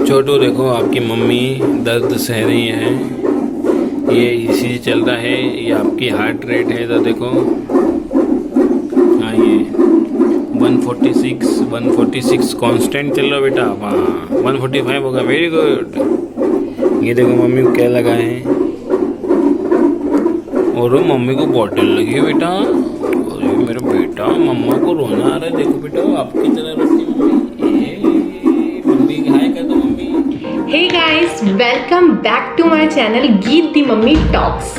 छोटू देखो आपकी मम्मी दर्द सह रही है, ये इसी चल रहा है, ये आपकी हार्ट रेट है तो देखो, हाँ ये 146 कांस्टेंट चल रहा बेटा। हाँ 145 होगा, वेरी गुड। ये देखो मम्मी को क्या लगा है, और मम्मी को बॉटल लगी है बेटा। अरे मेरा बेटा मम्मा को रोना आ रहा है, देखो बेटा आपकी तरह रोती मम्मी हाय कर दो mummy. Hey guys, welcome back to my channel Geet the mummy talks.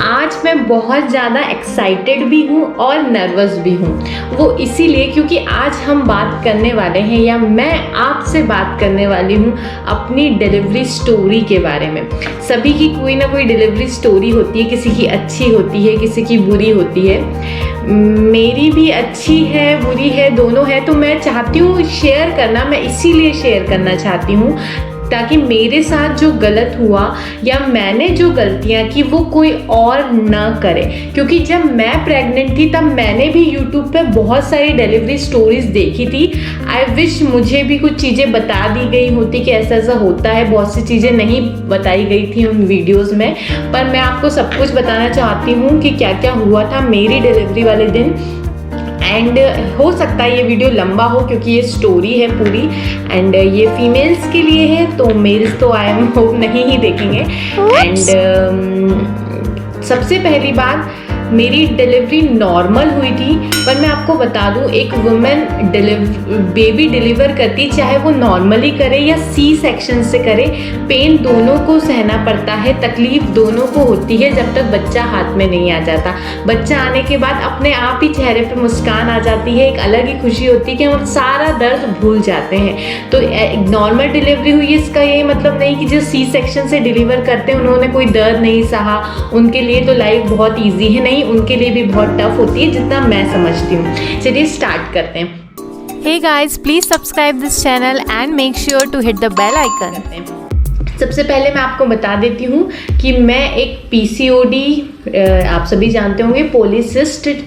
आज मैं बहुत ज़्यादा एक्साइटेड भी हूँ और नर्वस भी हूँ। वो इसीलिए क्योंकि आज हम बात करने वाले हैं, या मैं आपसे बात करने वाली हूँ अपनी डिलीवरी स्टोरी के बारे में। सभी की कोई ना कोई डिलीवरी स्टोरी होती है, किसी की अच्छी होती है, किसी की बुरी होती है। मेरी भी अच्छी है बुरी है दोनों है, तो मैं चाहती हूँ शेयर करना। मैं इसीलिए शेयर करना चाहती हूँ ताकि मेरे साथ जो गलत हुआ या मैंने जो गलतियाँ की वो कोई और ना करे। क्योंकि जब मैं प्रेग्नेंट थी तब मैंने भी यूट्यूब पे बहुत सारी डिलीवरी स्टोरीज देखी थी। आई विश मुझे भी कुछ चीज़ें बता दी गई होती कि ऐसा ऐसा होता है। बहुत सी चीज़ें नहीं बताई गई थी उन वीडियोज़ में, पर मैं आपको सब कुछ बताना चाहती हूँ कि क्या क्या हुआ था मेरी डिलीवरी वाले दिन। एंड हो सकता है ये वीडियो लंबा हो क्योंकि ये स्टोरी है पूरी, एंड ये फीमेल्स के लिए है, तो मेल्स तो आई एम होप नहीं ही देखेंगे। एंड सबसे पहली बात, मेरी डिलीवरी नॉर्मल हुई थी, पर मैं आपको बता दूं एक वुमेन बेबी डिलीवर करती, चाहे वो नॉर्मली करे या सी सेक्शन से करे, पेन दोनों को सहना पड़ता है, तकलीफ दोनों को होती है जब तक बच्चा हाथ में नहीं आ जाता। बच्चा आने के बाद अपने आप ही चेहरे पे मुस्कान आ जाती है, एक अलग ही खुशी होती है कि हम सारा दर्द भूल जाते हैं। तो नॉर्मल डिलीवरी हुई, इसका ये मतलब नहीं कि जो सी सेक्शन से डिलीवर करते हैं उन्होंने कोई दर्द नहीं सहा, उनके लिए तो लाइफ बहुत ईजी है। नहीं, उनके लिए भी बहुत टफ होती है जितना मैं समझती हूँ। चलिए स्टार्ट करते हैं। Hey guys, please subscribe this channel and make sure to hit the bell icon. सबसे पहले मैं आपको बता देती हूँ कि मैं एक PCOD, आप सभी जानते होंगे, पॉलीसिस्टिक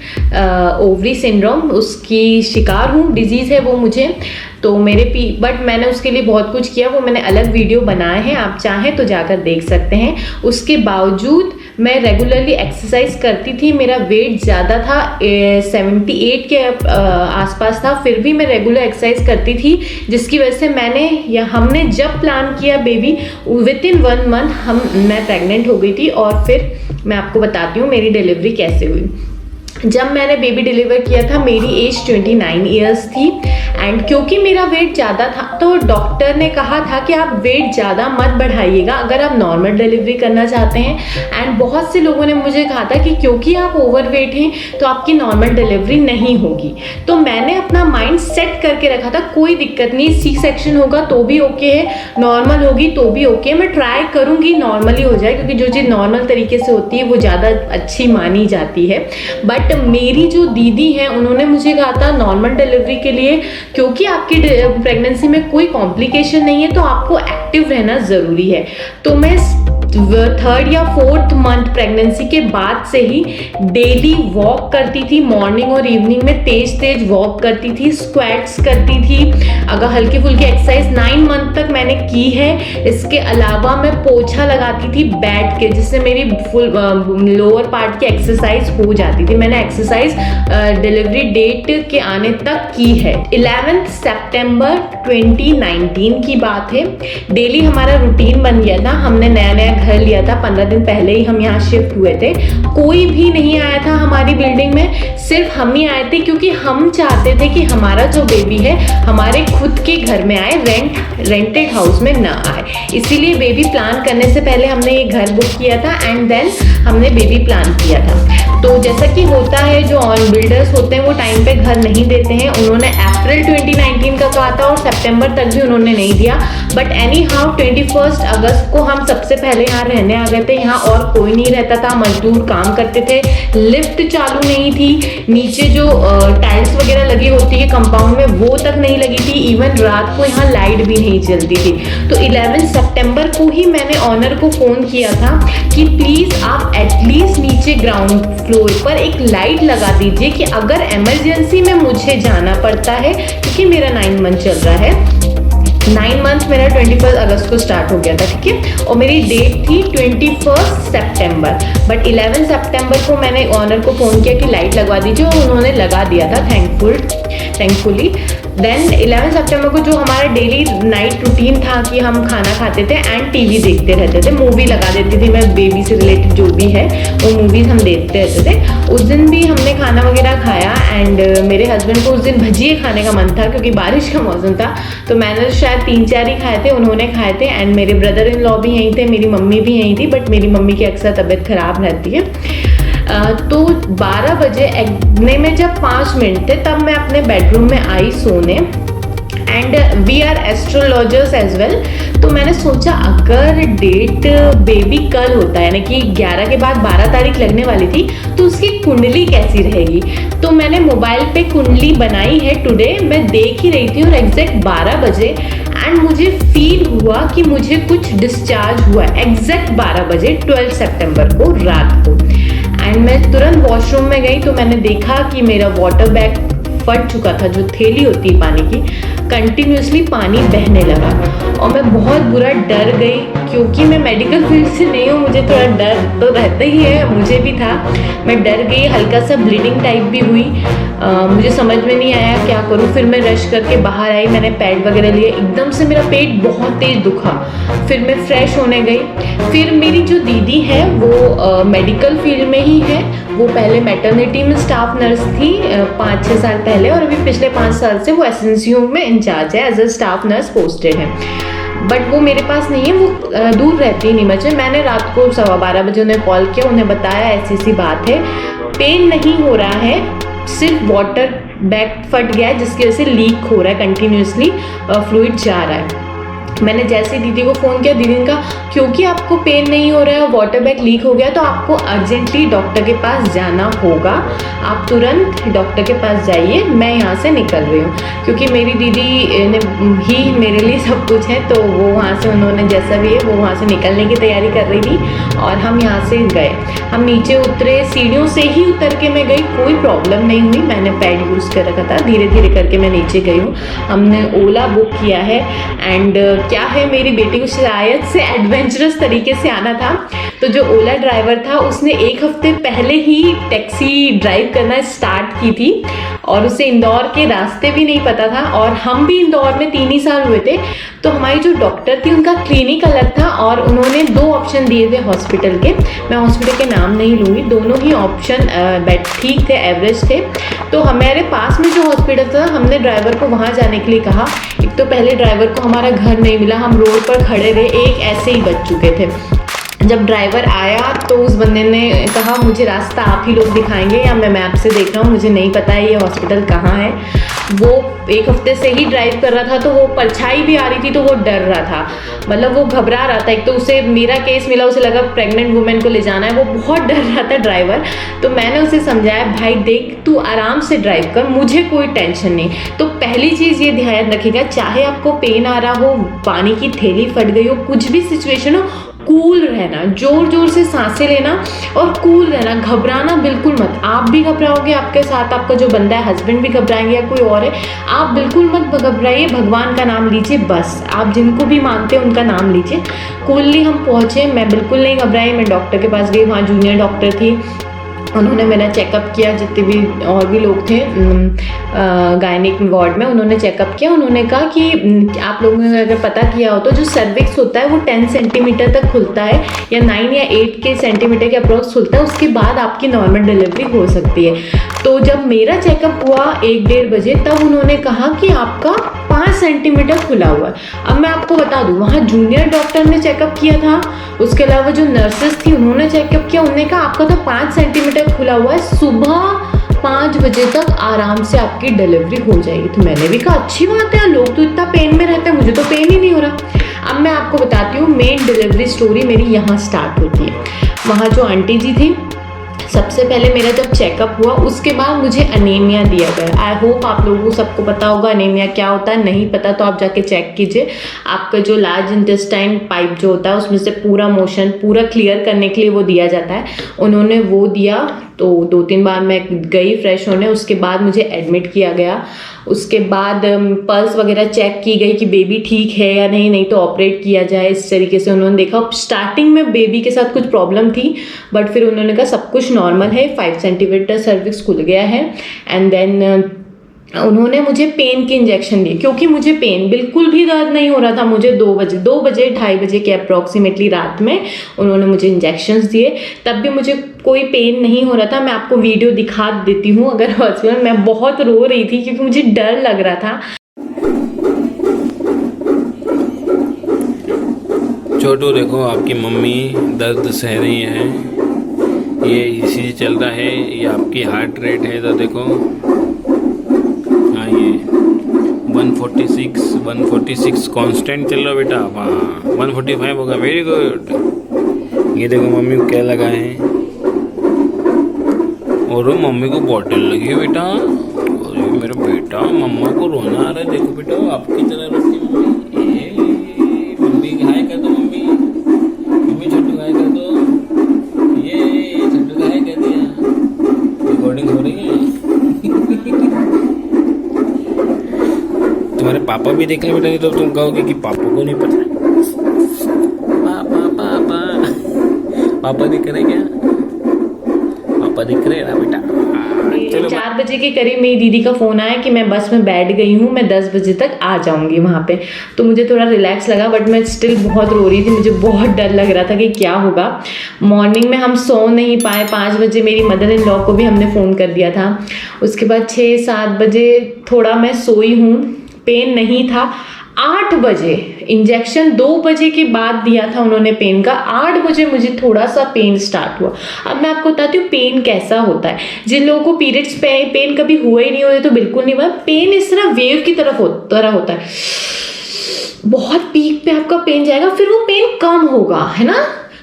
ओवरी सिंड्रोम, उसकी शिकार हूँ। डिजीज़ है वो मुझे, तो बट मैंने उसके लिए बहुत कुछ किया, वो मैंने अलग वीडियो बनाए हैं, आप चाहें तो जाकर देख सकते हैं। उसके बावजूद मैं रेगुलरली एक्सरसाइज करती थी। मेरा वेट ज़्यादा था, 78 के आसपास था, फिर भी मैं रेगुलर एक्सरसाइज करती थी, जिसकी वजह से हमने जब प्लान किया बेबी, विदिन 1 मंथ मैं प्रेग्नेंट हो गई थी। और फिर मैं आपको बताती हूँ मेरी डिलीवरी कैसे हुई। जब मैंने बेबी डिलीवर किया था मेरी एज 29 ईयर्स थी, एंड क्योंकि मेरा वेट ज़्यादा था तो डॉक्टर ने कहा था कि आप वेट ज़्यादा मत बढ़ाइएगा अगर आप नॉर्मल डिलीवरी करना चाहते हैं। एंड बहुत से लोगों ने मुझे कहा था कि क्योंकि आप ओवरवेट हैं तो आपकी नॉर्मल डिलीवरी नहीं होगी। तो मैंने अपना माइंड सेट करके रखा था कोई दिक्कत नहीं, सी सेक्शन होगा तो भी ओके है, नॉर्मल होगी तो भी ओके, मैं ट्राई करूँगी नॉर्मली हो जाए, क्योंकि जो चीज़ नॉर्मल तरीके से होती है वो ज़्यादा अच्छी मानी जाती है। बट मेरी जो दीदी हैं उन्होंने मुझे कहा था नॉर्मल डिलीवरी के लिए, क्योंकि आपकी प्रेगनेंसी में कोई कॉम्प्लिकेशन नहीं है तो आपको एक्टिव रहना ज़रूरी है। तो मैं 3rd या 4th मंथ प्रेगनेंसी के बाद से ही डेली वॉक करती थी, मॉर्निंग और इवनिंग में तेज वॉक करती थी, स्क्वाट्स करती थी, अगर हल्की फुल्की एक्सरसाइज 9 मंथ तक मैंने की है। इसके अलावा मैं पोछा लगाती थी बैठ के, जिससे मेरी फुल लोअर पार्ट की एक्सरसाइज हो जाती थी। मैंने एक्सरसाइज डिलीवरी डेट के आने तक की है। 11 सितंबर 2019 की बात है। डेली हमारा रूटीन बन गया था, हमने नया घर लिया था, 15 दिन पहले ही हम यहाँ शिफ्ट हुए थे। कोई भी नहीं आया था हमारी बिल्डिंग में, सिर्फ हम ही आए थे, क्योंकि हम चाहते थे कि हमारा जो बेबी है हमारे खुद के घर में आए, रेंटेड हाउस में ना आए। इसीलिए बेबी प्लान करने से पहले हमने ये घर बुक किया था, एंड देन हमने बेबी प्लान किया था। तो जैसा कि होता है, जो ऑन बिल्डर्स होते हैं वो टाइम पे घर नहीं देते हैं। उन्होंने अप्रैल 2019 का कहा था और सितंबर तक भी उन्होंने नहीं दिया। बट एनी हाउ 21 अगस्त को हम सबसे पहले यहाँ रहने आ गए थे। यहाँ और कोई नहीं रहता था, मजदूर काम करते थे, लिफ्ट चालू नहीं थी, नीचे जो टाइल्स वगैरह लगी होती है कंपाउंड में वो तक नहीं लगी थी, इवन रात को यहाँ लाइट भी नहीं चलती थी। तो 11 सितंबर को ही मैंने ऑनर को फ़ोन किया था कि प्लीज़ आप एटलीस्ट नीचे ग्राउंड फ्लोर पर एक लाइट लगा दीजिए कि अगर इमरजेंसी में मुझे जाना पड़ता है, क्योंकि मेरा 9 मंथ चल रहा है, 9 मंथ मेरा 21 अगस्त को स्टार्ट हो गया था, ठीक है। और मेरी डेट थी 21 सितंबर, बट 11 सितंबर को मैंने ऑनर को फ़ोन किया कि लाइट लगवा दीजिए, और उन्होंने लगा दिया था थैंकफुली। देन 11 सितंबर को जो हमारा डेली नाइट रूटीन था कि हम खाना खाते थे एंड टीवी देखते रहते थे, मूवी लगा देती थी मैं, बेबी से रिलेटेड जो भी है वो मूवीज़ हम देखते रहते थे। उस दिन भी हमने खाना वगैरह खाया एंड मेरे हस्बैंड को उस दिन भजिए खाने का मन था क्योंकि बारिश का मौसम था, तो मैंने शायद 3-4 ही खाए थे, उन्होंने खाए थे। एंड मेरे ब्रदर इन लॉ भी यहीं थे, मेरी मम्मी भी यहीं थी, बट मेरी मम्मी की अक्सर तबीयत खराब रहती है। तो 12 बजे एग्ने में जब 5 मिनट थे तब मैं अपने बेडरूम में आई सोने, and we are astrologers as well. तो मैंने सोचा अगर डेट बेबी कल होता है, यानी कि 11 के बाद 12 तारीख लगने वाली थी, तो उसकी कुंडली कैसी रहेगी। तो मैंने मोबाइल पे कुंडली बनाई है टुडे, मैं देख ही रही थी, और एग्जैक्ट 12 बजे एंड मुझे फील हुआ कि मुझे कुछ डिस्चार्ज हुआ एग्जैक्ट 12 बजे 12 सितंबर को रात को। एंड मैं तुरंत वॉशरूम में गई तो मैंने देखा कि मेरा वाटर बैग फट चुका था, जो थैली होती है पानी की, कंटिन्यूसली पानी बहने लगा, और मैं बहुत बुरा डर गई क्योंकि मैं मेडिकल फील्ड से नहीं हूँ, मुझे थोड़ा डर तो रहता ही है, मुझे भी था। मैं डर गई, हल्का सा ब्लीडिंग टाइप भी हुई, मुझे समझ में नहीं आया क्या करूँ। फिर मैं रश करके बाहर आई, मैंने पैड वगैरह लिए, एकदम से मेरा पेट बहुत तेज दुखा। फिर मैं फ्रेश होने गई। फिर मेरी जो दीदी है वो मेडिकल फील्ड में ही है, वो पहले मैटरनिटी में स्टाफ नर्स थी 5-6 साल पहले, और अभी पिछले 5 साल से वो एसएनसीयू में इंचार्ज है, as a staff nurse posted है। बट वो मेरे पास नहीं है, वो दूर रहती है नीमच में। मैंने रात को 12:15 बजे उन्हें कॉल किया, उन्हें बताया ऐसी सी बात है, पेन नहीं हो रहा है, सिर्फ वाटर बैग फट गया है जिसकी वजह से लीक हो रहा है, कंटिन्यूसली फ्लूइड जा रहा है। मैंने जैसे दीदी को फ़ोन किया, दीदी ने कहा क्योंकि आपको पेन नहीं हो रहा है और वाटर बैग लीक हो गया तो आपको अर्जेंटली डॉक्टर के पास जाना होगा, आप तुरंत डॉक्टर के पास जाइए, मैं यहाँ से निकल रही हूँ। क्योंकि मेरी दीदी ने ही मेरे लिए सब कुछ है, तो वो वहाँ से, उन्होंने जैसा भी है वो वहाँ से निकलने की तैयारी कर रही थी, और हम यहाँ से गए। हम नीचे उतरे, सीढ़ियों से ही उतर के मैं गई, कोई प्रॉब्लम नहीं हुई, मैंने पैड यूज़ कर रखा था, धीरे धीरे करके मैं नीचे गई हूँ। हमने ओला बुक किया है, एंड क्या है, मेरी बेटी को शायद से एडवेंचरस तरीके से आना था, तो जो ओला ड्राइवर था उसने 1 हफ्ते पहले ही टैक्सी ड्राइव करना स्टार्ट की थी, और उसे इंदौर के रास्ते भी नहीं पता था, और हम भी इंदौर में 3 ही साल हुए थे। तो हमारी जो डॉक्टर थी उनका क्लिनिक अलग था, और उन्होंने 2 ऑप्शन दिए थे हॉस्पिटल के, मैं हॉस्पिटल के नाम नहीं लूँगी, दोनों ही ऑप्शन बेड ठीक थे, एवरेज थे। तो हमारे पास में जो हॉस्पिटल था, हमने ड्राइवर को वहाँ जाने के लिए कहा। एक तो पहले ड्राइवर को हमारा घर नहीं मिला, हम रोड पर खड़े रहे, एक ऐसे ही बच चुके थे। जब ड्राइवर आया तो उस बंदे ने कहा मुझे रास्ता आप ही लोग दिखाएंगे या मैं मैप से देख रहा हूँ, मुझे नहीं पता है ये हॉस्पिटल कहाँ है। वो 1 हफ्ते से ही ड्राइव कर रहा था, तो वो परछाई भी आ रही थी, तो वो डर रहा था, मतलब वो घबरा रहा था। एक तो उसे मेरा केस मिला, उसे लगा प्रेग्नेंट वुमेन को ले जाना है, वो बहुत डर रहा था ड्राइवर। तो मैंने उसे समझाया, भाई देख तू आराम से ड्राइव कर, मुझे कोई टेंशन नहीं। तो पहली चीज़ ये ध्यान रखिएगा, चाहे आपको पेन आ रहा हो, पानी की थैली फट गई हो, कुछ भी सिचुएशन हो, कूल रहना, जोर जोर से सांसें लेना और कूल रहना, घबराना बिल्कुल मत। आप भी घबराओगे, आपके साथ आपका जो बंदा है, हस्बैंड भी घबराएंगे या कोई और है, आप बिल्कुल मत घबराइए, भगवान का नाम लीजिए बस। आप जिनको भी मानते हैं उनका नाम लीजिए। कूलली हम पहुँचे, मैं बिल्कुल नहीं घबराई, मैं डॉक्टर के पास गई, वहाँ जूनियर डॉक्टर थी, उन्होंने मेरा चेकअप किया, जितने भी और भी लोग थे गायनिक वार्ड में, उन्होंने चेकअप किया। उन्होंने कहा कि आप लोगों ने अगर पता किया हो तो जो सर्विक्स होता है वो 10 सेंटीमीटर तक खुलता है, या 9 या 8 के सेंटीमीटर के अप्रोक्स खुलता है, उसके बाद आपकी नॉर्मल डिलीवरी हो सकती है। तो जब मेरा चेकअप हुआ 1-1:30 बजे, तब उन्होंने कहा कि आपका 5 सेंटीमीटर खुला हुआ है। अब मैं आपको बता दूं, वहाँ जूनियर डॉक्टर ने चेकअप किया था, उसके अलावा जो नर्सेस थी उन्होंने चेकअप किया, उन्होंने कहा आपका तो 5 सेंटीमीटर खुला हुआ है, सुबह 5 बजे तक आराम से आपकी डिलीवरी हो जाएगी। तो मैंने भी कहा अच्छी बात है, लोग तो इतना पेन में रहते हैं, मुझे तो पेन ही नहीं हो रहा। अब मैं आपको बताती हूँ, मेन डिलीवरी स्टोरी मेरी यहाँ स्टार्ट होती है। वहाँ जो आंटी जी थी, सबसे पहले मेरा जब चेकअप हुआ उसके बाद मुझे अनीमिया दिया गया। आई होप आप लोगों को सबको पता होगा अनीमिया क्या होता है, नहीं पता तो आप जाके चेक कीजिए। आपका जो लार्ज इंटेस्टाइन पाइप जो होता है उसमें से पूरा मोशन पूरा क्लियर करने के लिए वो दिया जाता है, उन्होंने वो दिया। तो 2-3 बार मैं गई फ्रेश होने, उसके बाद मुझे एडमिट किया गया। उसके बाद पल्स वगैरह चेक की गई कि बेबी ठीक है या नहीं तो ऑपरेट किया जाए, इस तरीके से उन्होंने देखा। स्टार्टिंग में बेबी के साथ कुछ प्रॉब्लम थी, बट फिर उन्होंने कहा सब कुछ नॉर्मल है, 5 सेंटीमीटर सर्विक्स खुल गया है। एंड देन उन्होंने मुझे पेन के इंजेक्शन दिए, क्योंकि मुझे पेन बिल्कुल भी दर्द नहीं हो रहा था। मुझे 2 बजे 2:30 बजे के अप्रॉक्सीमेटली रात में उन्होंने मुझे इंजेक्शंस दिए, तब भी मुझे कोई पेन नहीं हो रहा था। मैं आपको वीडियो दिखा देती हूँ अगर हॉस्पिटल। मैं बहुत रो रही थी क्योंकि मुझे डर लग रहा था। छोटू देखो, आपकी मम्मी दर्द सह रही हैं, ये इसी चल रहा है, ये आपकी हार्ट रेट है। तो देखो, हाँ ये 146 कांस्टेंट चल रहा बेटा। हाँ 145 होगा, वेरी गुड। ये देखो मम्मी को क्या लगा है, और मम्मी को बॉटल लगी है बेटा। अरे मेरा बेटा, मम्मा को रोना आ रहा है। देखो बेटा, आपकी तरह रोती मम्मी। ये मम्मी हाय कर दो, मम्मी छोटू हाय कर दो। ये छोटू हाय कर दिया। रिकॉर्डिंग हो रही है। तुम्हारे पापा भी देख ले बेटा, नहीं तो तुम कहोगे कि पापा को नहीं पता। पापा दिख रहे क्या? पापा दिख रहे ना बेटा। चलो 4 बजे के करीब मेरी दीदी का फ़ोन आया कि मैं बस में बैठ गई हूँ, मैं 10 बजे तक आ जाऊँगी वहाँ पे। तो मुझे थोड़ा रिलैक्स लगा, बट मैं स्टिल बहुत रो रही थी। मुझे बहुत डर लग रहा था कि क्या होगा। मॉर्निंग में हम सो नहीं पाए। 5 बजे मेरी मदर इन लॉ को भी हमने फ़ोन कर दिया था। उसके बाद 6-7 बजे थोड़ा मैं सोई हूँ, पेन नहीं था। 8 बजे इंजेक्शन 2 बजे के बाद दिया था उन्होंने पेन का। 8 बजे मुझे थोड़ा सा पेन स्टार्ट हुआ। अब मैं आपको बताती हूँ पेन कैसा होता है। जिन लोगों को पीरियड्स पेन कभी हुआ ही नहीं होता तो बिल्कुल नहीं हुआ। पेन इस तरह वेव की तरह होता है। बहुत पीक पे आपका पेन जाएगा, फिर वो पेन कम होगा, है ना,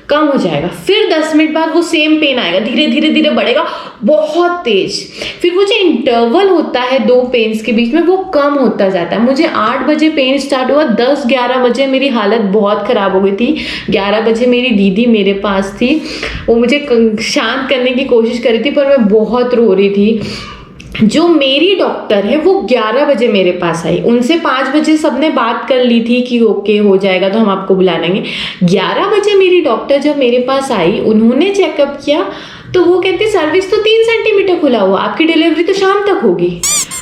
कम हो जाएगा। फिर 10 मिनट बाद वो सेम पेन आएगा, धीरे धीरे बढ़ेगा बहुत तेज। फिर वो जो इंटरवल होता है 2 पेन्स के बीच में, वो कम होता जाता है। मुझे 8 बजे पेन स्टार्ट हुआ, 10-11 बजे मेरी हालत बहुत ख़राब हो गई थी। 11 बजे मेरी दीदी मेरे पास थी, वो मुझे शांत करने की कोशिश कर रही थी, पर मैं बहुत रो रही थी। जो मेरी डॉक्टर है वो 11 बजे मेरे पास आई। उनसे 5 बजे सबने बात कर ली थी कि ओके हो जाएगा तो हम आपको बुला लेंगे। 11 बजे मेरी डॉक्टर जब मेरे पास आई, उन्होंने चेकअप किया तो वो कहती सर्विक्स तो 3 सेंटीमीटर खुला हुआ, आपकी डिलीवरी तो शाम तक होगी।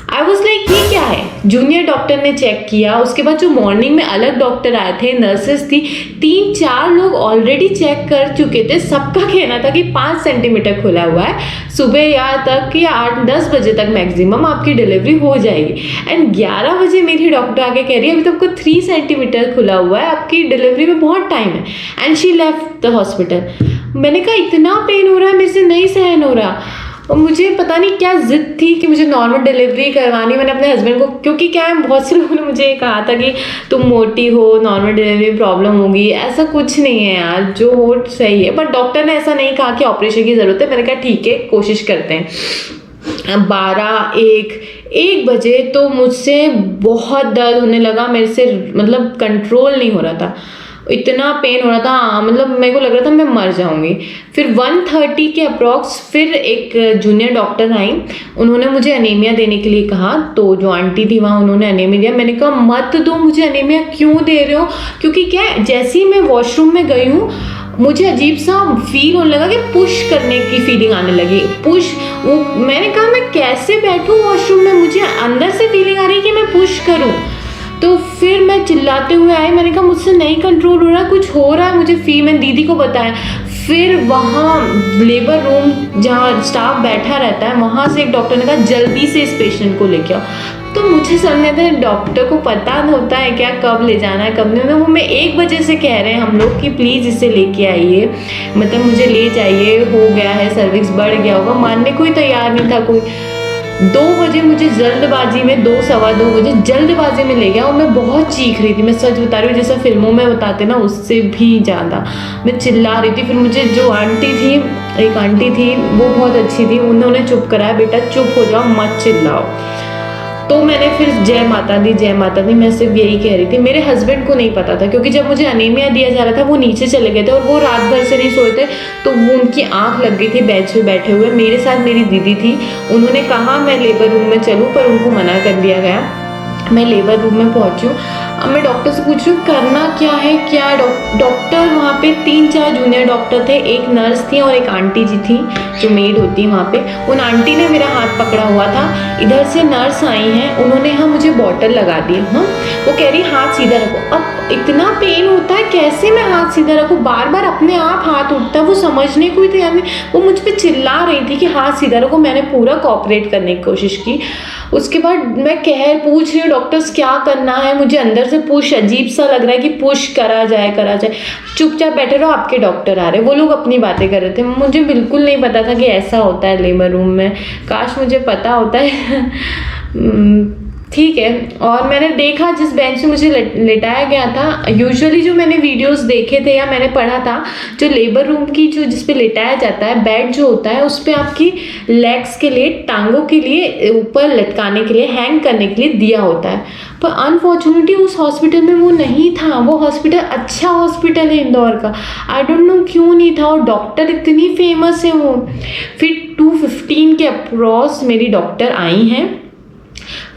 आई वॉज लाइक ये क्या है। जूनियर डॉक्टर ने चेक किया। उसके बाद जो मॉर्निंग में अलग डॉक्टर आए थे, नर्सेस थी, 3-4 लोग ऑलरेडी चेक कर चुके थे। सबका कहना था कि 5 सेंटीमीटर खुला हुआ है, सुबह या तक या 8-10 बजे तक मैक्सिमम आपकी डिलीवरी हो जाएगी। एंड 11 बजे मेरी डॉक्टर आके कह रही है अभी तो आपको 3 सेंटीमीटर खुला हुआ है, आपकी डिलीवरी में बहुत टाइम है। And she left the hospital. मैंने कहा इतना पेन हो रहा है, मेरे से नहीं सहन हो रहा। और मुझे पता नहीं क्या जिद थी कि मुझे नॉर्मल डिलीवरी करवानी। मैंने अपने हस्बैंड को, क्योंकि क्या है बहुत से लोगों ने मुझे कहा था कि तुम मोटी हो, नॉर्मल डिलीवरी में प्रॉब्लम होगी। ऐसा कुछ नहीं है यार, जो हो सही है। बट डॉक्टर ने ऐसा नहीं कहा कि ऑपरेशन की ज़रूरत है। मैंने कहा ठीक है, कोशिश करते हैं। 12-1 बजे तो मुझसे बहुत दर्द होने लगा। मेरे से मतलब कंट्रोल नहीं हो रहा था, इतना पेन हो रहा था, मतलब मेरे को लग रहा था मैं मर जाऊंगी। फिर 1:30 के अप्रॉक्स फिर एक जूनियर डॉक्टर आई। उन्होंने मुझे अनीमिया देने के लिए कहा। तो जो आंटी थी वहाँ, उन्होंने अनीमिया दिया। मैंने कहा मत दो मुझे अनीमिया, क्यों दे रहे हो? क्योंकि क्या है, जैसे ही मैं वॉशरूम में गई हूँ मुझे अजीब सा फील होने लगा कि पुश करने की फीलिंग आने लगी। वो मैंने कहा मैं कैसे बैठूँ वॉशरूम में, मुझे अंदर से फीलिंग आ रही है कि मैं पुश करूँ। तो फिर मैं चिल्लाते हुए आई। मैंने कहा मुझसे नहीं कंट्रोल हो रहा, कुछ हो रहा है मुझे फील। मैंने दीदी को बताया। फिर वहाँ लेबर रूम जहाँ स्टाफ बैठा रहता है, वहाँ से एक डॉक्टर ने कहा जल्दी से इस पेशेंट को लेके आओ। तो मुझे समझ नहीं आता डॉक्टर को पता होता है क्या कब ले जाना है कब नहीं। वो हमें 1 बजे से कह रहे हैं हम लोग कि प्लीज़ इसे लेके आइए, मतलब मुझे ले जाइए, हो गया है, सर्विक्स बढ़ गया होगा। मानने कोई तैयार नहीं था कोई। 2 बजे मुझे जल्दबाजी में, 2-2:15 बजे जल्दबाजी में ले गया। और मैं बहुत चीख रही थी, मैं सच बता रही हूँ, जैसा फिल्मों में बताते ना उससे भी ज़्यादा मैं चिल्ला रही थी। फिर मुझे जो आंटी थी, एक आंटी थी, वो बहुत अच्छी थी, उन्होंने चुप कराया, बेटा चुप हो जाओ, मत चिल्लाओ। तो मैंने फिर जय माता दी मैं सिर्फ यही कह रही थी। मेरे हस्बैंड को नहीं पता था, क्योंकि जब मुझे अनीमिया दिया जा रहा था वो नीचे चले गए थे और वो रात भर से नहीं सोए थे, तो वो उनकी आंख लग गई थी बेड पे बैठे हुए। मेरे साथ मेरी दीदी थी, उन्होंने कहा मैं लेबर रूम में चलूँ, पर उनको मना कर दिया गया। मैं लेबर रूम में पहुंची हूँ। अब मैं डॉक्टर से पूछ रही हूँ करना क्या है, क्या डॉक्टर वहाँ पे 3-4 जूनियर डॉक्टर थे, एक नर्स थी और एक आंटी जी थी जो मेड होती है वहाँ पे। उन आंटी ने मेरा हाथ पकड़ा हुआ था, इधर से नर्स आई हैं, उन्होंने मुझे बॉटल लगा दी। वो कह रही हाथ सीधा रखो। अब इतना पेन होता है, कैसे मैं हाथ सीधा रखूँ, बार बार अपने आप हाथ उठता है, वो समझने को ही तैयार नहीं। वो मुझ पर चिल्ला रही थी कि हाथ सीधा रखो। मैंने पूरा कोऑपरेट करने की कोशिश की। उसके बाद मैं पूछ रही हूँ डॉक्टर्स क्या करना है, मुझे अंदर से पुश अजीब सा लग रहा है कि पुश करा जाए। चुपचाप बैठे रहो, आपके डॉक्टर आ रहे। वो लोग अपनी बातें कर रहे थे, मुझे बिल्कुल नहीं पता था कि ऐसा होता है लेबर रूम में। काश मुझे पता होता है। ठीक है। और मैंने देखा जिस बेंच से मुझे लेटाया गया था, यूजुअली जो मैंने वीडियोस देखे थे या मैंने पढ़ा था, जो लेबर रूम की जो जिस पे लेटाया जाता है, बेड जो होता है उस पे आपकी लेग्स के लिए, टांगों के लिए ऊपर लटकाने के लिए, हैंग करने के लिए दिया होता है। पर अनफॉर्चुनेटली उस हॉस्पिटल में वो नहीं था। वो हॉस्पिटल अच्छा हॉस्पिटल है इंदौर का, आई डोंट नो क्यों नहीं था। और डॉक्टर इतनी फेमस है वो। फिर 2:15 के अप्रॉक्स मेरी डॉक्टर आई हैं।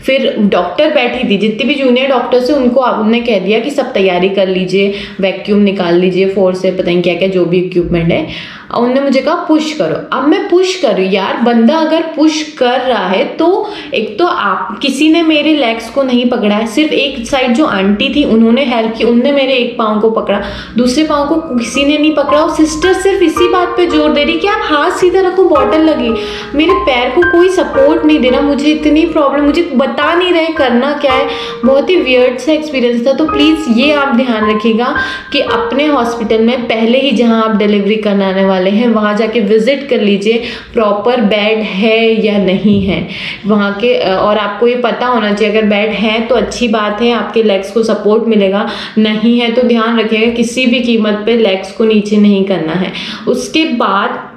फिर डॉक्टर बैठी थी, जितने भी जूनियर डॉक्टर्स हैं उनको उन्होंने कह दिया कि सब तैयारी कर लीजिए, वैक्यूम निकाल लीजिए, फोर्स से पता नहीं क्या क्या जो भी इक्विपमेंट है। और उन्होंने मुझे कहा पुश करो। अब मैं पुश करूँ यार, बंदा अगर पुश कर रहा है तो एक तो आप किसी ने मेरे लेग्स को नहीं पकड़ा है, सिर्फ एक साइड जो आंटी थी उन्होंने हेल्प की, उनने मेरे एक पाँव को पकड़ा, दूसरे पाँव को किसी ने नहीं पकड़ा। और सिस्टर सिर्फ इसी बात पे जोर दे रही कि आप हाथ सीधा रखो, बॉटल लगी। मेरे पैर को कोई सपोर्ट नहीं दे रहा, मुझे इतनी प्रॉब्लम, मुझे बता नहीं रहे करना क्या है। बहुत ही वियर्ड सा एक्सपीरियंस था। तो प्लीज़ ये आप ध्यान रखिएगा कि अपने हॉस्पिटल में पहले ही जहाँ आप डिलीवरी कराने वाले हैं वहाँ जाके विजिट कर लीजिए, प्रॉपर बेड है या नहीं है वहाँ के। और आपको ये पता होना चाहिए, अगर बेड है तो अच्छी बात है, आपके लेग्स को सपोर्ट मिलेगा, नहीं है तो ध्यान रखिएगा किसी भी कीमत पे लेग्स को नीचे नहीं करना है। उसके बाद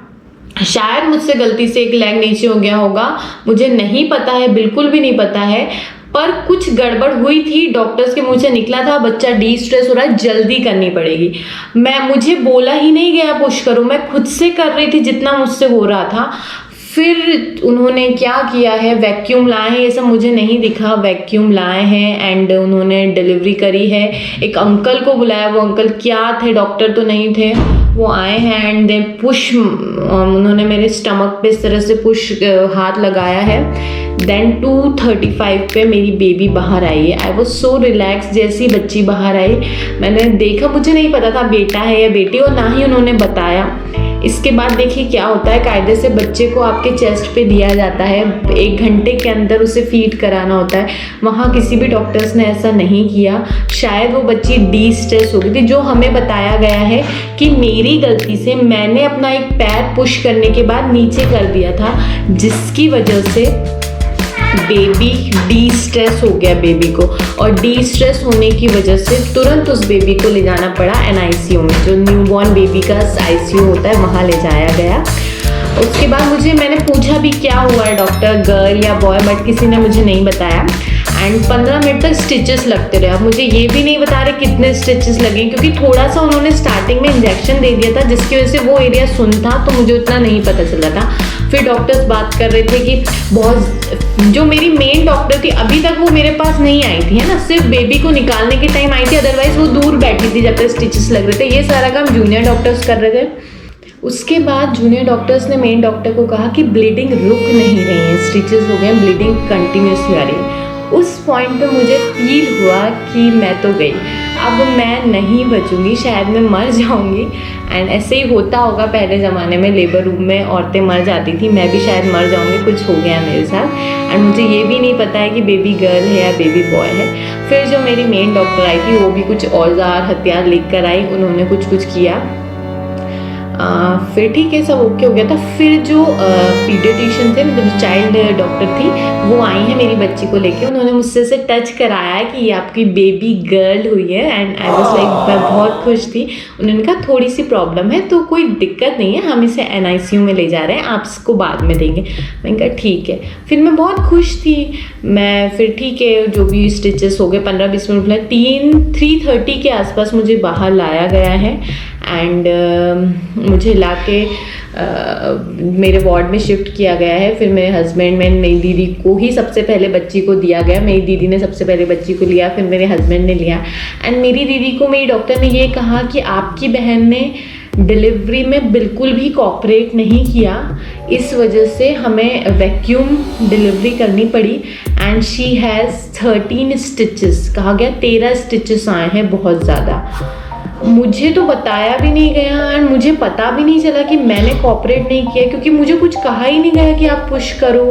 शायद मुझसे गलती से एक लेग नीचे हो गया होगा, मुझे नहीं पता है, बिल्कुल भी नहीं पता है, पर कुछ गड़बड़ हुई थी। डॉक्टर्स के मुंह से निकला था बच्चा डिस्ट्रेस हो रहा है, जल्दी करनी पड़ेगी। मुझे बोला ही नहीं गया पुश करो, मैं खुद से कर रही थी जितना मुझसे हो रहा था। फिर उन्होंने क्या किया है, वैक्यूम लाए हैं, ये सब मुझे नहीं दिखा, वैक्यूम लाए हैं एंड उन्होंने डिलीवरी करी है। एक अंकल को बुलाया, वो अंकल क्या थे, डॉक्टर तो नहीं थे, वो आए हैं एंड दे पुश, उन्होंने मेरे स्टमक पे इस तरह से पुश हाथ लगाया है। देन 2:35 पे मेरी बेबी बाहर आई है। I was so relax. जैसी बच्ची बाहर आई मैंने देखा, मुझे नहीं पता था बेटा है या बेटी, और ना ही उन्होंने बताया। इसके बाद देखिए क्या होता है, कायदे से बच्चे को आपके चेस्ट पे दिया जाता है, 1 घंटे के अंदर उसे फीड कराना होता है। वहाँ किसी भी डॉक्टर्स ने ऐसा नहीं किया, शायद वो बच्ची डिस्ट्रेस हो गई थी। जो हमें बताया गया है कि मेरी गलती से मैंने अपना एक पैर पुश करने के बाद नीचे कर दिया था, जिसकी वजह से बेबी डिस्ट्रेस हो गया बेबी को, और डिस्ट्रेस होने की वजह से तुरंत उस बेबी को ले जाना पड़ा NICU में, जो न्यूबॉर्न बेबी का ICU होता है, वहाँ ले जाया गया। उसके बाद मैंने पूछा भी क्या हुआ है डॉक्टर, गर्ल या बॉय, बट किसी ने मुझे नहीं बताया। एंड 15 मिनट तक स्टिचेस लगते रहे। अब मुझे ये भी नहीं बता रहे कितने स्टिचेस लगे, क्योंकि थोड़ा सा उन्होंने स्टार्टिंग में इंजेक्शन दे दिया था, जिसकी वजह से वो एरिया सुन था, तो मुझे उतना नहीं पता चला था। फिर डॉक्टर्स बात कर रहे थे कि बहुत, जो मेरी मेन डॉक्टर थी अभी तक वो मेरे पास नहीं आई थी, है ना, सिर्फ बेबी को निकालने के टाइम आई थी, अदरवाइज वो दूर बैठी थी जब तक स्टिचेस लग रहे थे। ये सारा काम जूनियर डॉक्टर्स कर रहे थे। उसके बाद जूनियर डॉक्टर्स ने मेन डॉक्टर को कहा कि ब्लीडिंग रुक नहीं रही है, स्टिचेस हो गए, ब्लीडिंग कंटिन्यूसली आ रही है। उस पॉइंट पे मुझे फील हुआ कि मैं तो गई, अब मैं नहीं बचूंगी, शायद मैं मर जाऊंगी। एंड ऐसे ही होता होगा, पहले ज़माने में लेबर रूम में औरतें मर जाती थी, मैं भी शायद मर जाऊंगी, कुछ हो गया मेरे साथ। एंड मुझे ये भी नहीं पता है कि बेबी गर्ल है या बेबी बॉय है। फिर जो मेरी मेन डॉक्टर आई थी वो भी कुछ औजार हथियार लेकर आई, उन्होंने कुछ किया। फिर ठीक है, सब ओके हो गया था। फिर जो पीडियाट्रिशियन थे, मतलब चाइल्ड डॉक्टर थी, वो आई हैं मेरी बच्ची को लेके। उन्होंने मुझसे से टच कराया कि ये आपकी बेबी गर्ल हुई है, एंड आई वाज लाइक, मैं बहुत खुश थी। उन्होंने कहा थोड़ी सी प्रॉब्लम है तो कोई दिक्कत नहीं है, हम इसे NICU में ले जा रहे हैं, आप इसको बाद में देंगे। मैंने कहा ठीक है। फिर मैं बहुत खुश थी। मैं फिर ठीक है, जो भी स्टिचेस हो गए 15-20 मिनट में 3:30 के आसपास मुझे बाहर लाया गया है, एंड मुझे लाके मेरे वार्ड में शिफ्ट किया गया है। फिर मेरे हस्बैंड, मेरी दीदी को ही सबसे पहले बच्ची को दिया गया। मेरी दीदी ने सबसे पहले बच्ची को लिया, फिर मेरे हस्बैंड ने लिया। एंड मेरी दीदी को मेरी डॉक्टर ने ये कहा कि आपकी बहन ने डिलीवरी में बिल्कुल भी कोऑपरेट नहीं किया, इस वजह से हमें वैक्यूम डिलीवरी करनी पड़ी, एंड शी हैज़ 13 स्टिचेस। कहा गया 13 स्टिचेस आए हैं, बहुत ज़्यादा। मुझे तो बताया भी नहीं गया, एंड मुझे पता भी नहीं चला कि मैंने कोऑपरेट नहीं किया, क्योंकि मुझे कुछ कहा ही नहीं गया कि आप पुश करो।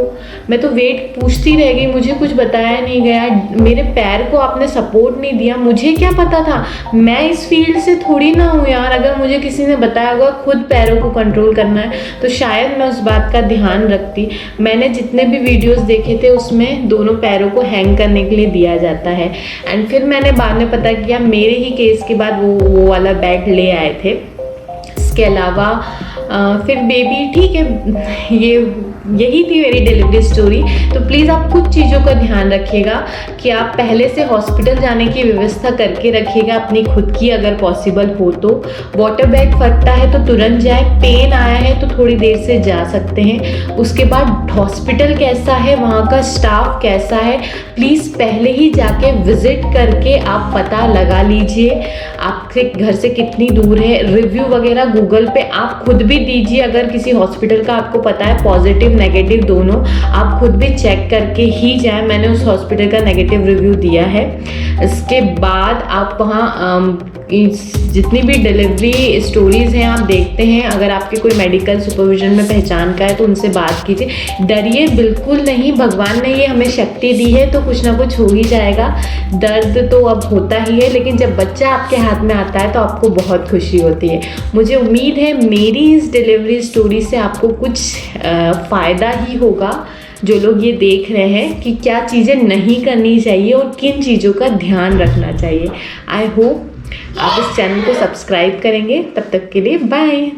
मैं तो वेट पूछती रह गई, मुझे कुछ बताया नहीं गया। मेरे पैर को आपने सपोर्ट नहीं दिया, मुझे क्या पता था? मैं इस फील्ड से थोड़ी ना हूँ यार। अगर मुझे किसी ने बताया होगा खुद पैरों को कंट्रोल करना है तो शायद मैं उस बात का ध्यान रखती। मैंने जितने भी वीडियोस देखे थे उसमें दोनों पैरों को हैंग करने के लिए दिया जाता है। एंड फिर मैंने बाद में पता किया, मेरे ही केस के बाद वो वाला बेड ले आए थे। इसके अलावा फिर बेबी ठीक है, यही थी मेरी डिलीवरी स्टोरी। तो प्लीज़ आप कुछ चीज़ों का ध्यान रखिएगा कि आप पहले से हॉस्पिटल जाने की व्यवस्था करके रखिएगा अपनी खुद की, अगर पॉसिबल हो तो। वाटर बैग फटता है तो तुरंत जाए, पेन आया है तो थोड़ी देर से जा सकते हैं। उसके बाद हॉस्पिटल कैसा है, वहाँ का स्टाफ कैसा है, प्लीज़ पहले ही जाके विजिट करके आप पता लगा लीजिए आपके घर से कितनी दूर है। रिव्यू वगैरह गूगल पे आप खुद भी दीजिए, अगर किसी हॉस्पिटल का आपको पता है, पॉजिटिव नेगेटिव दोनों, आप खुद भी चेक करके ही जाएं। मैंने उस हॉस्पिटल का नेगेटिव रिव्यू दिया है। इसके बाद आप वहाँ जितनी भी डिलीवरी स्टोरीज़ हैं आप देखते हैं, अगर आपके कोई मेडिकल सुपरविजन में पहचान का है तो उनसे बात कीजिए। डरिए बिल्कुल नहीं, भगवान ने ये हमें शक्ति दी है तो कुछ ना कुछ हो ही जाएगा। दर्द तो अब होता ही है, लेकिन जब बच्चा आपके हाथ में आता है तो आपको बहुत खुशी होती है। मुझे उम्मीद है मेरी इस डिलीवरी स्टोरी से आपको कुछ फ़ायदा ही होगा, जो लोग ये देख रहे हैं कि क्या चीज़ें नहीं करनी चाहिए और किन चीज़ों का ध्यान रखना चाहिए। आई होप आप इस चैनल को सब्सक्राइब करेंगे। तब तक के लिए बाय।